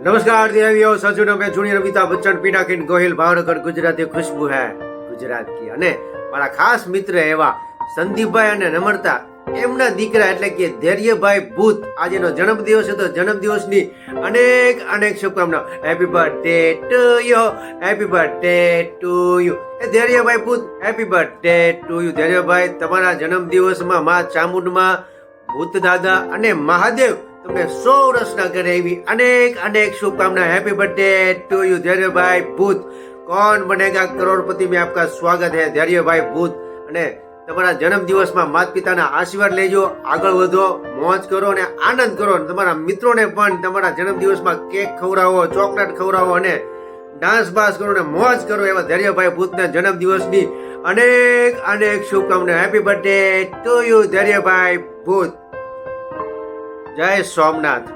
नमस्कार देवियों सजनों में जूनियर अमिताभ बच्चन पिनाकिन गोहिल भावनगर गुजराती खुशबू है गुजरात की અને મારા ખાસ મિત્ર એવા સંદીપભાઈ અને નમ્રતા એમના દીકરા એટલે કે ધૈર્યભાઈ ભૂત આજનો જન્મદિવસ હતો. જન્મદિવસની અનેક અનેક શુભકામનાઓ. Happy birthday to you, happy birthday to you. એ ધૈર્યભાઈ ભૂત happy birthday to you. Dhairyabhai તમારા જન્મદિવસમાં મા ચામુંડમાં ભૂત દાદા અને મહાદેવ તમને 100 વર્ષના કરે એવી અનેક અનેક શુभकामनाएं. हैप्पी बर्थडे टू यू धैर्य भाई भूत. कौन बनेगा करोड़पति में आपका स्वागत है धैर्य भाई भूत. અને તમારા જન્મદિવસમાં માતા પિતાના આશીર્વાદ લેજો, આગળ વધો, મોજ કરો અને આનંદ કરો. તમારા મિત્રોને પણ તમારા જન્મદિવસમાં કેક ખવડાવો, ચોકલેટ ખવડાવો અને ડાન્સ બાસ કરો અને મોજ કરો. એવા ધૈર્યભાઈ ભૂતના જન્મદિવસની અનેક અનેક શુભકામનાઓ. Happy birthday to you Dhairyabhai ભૂત. જય સોમનાથ.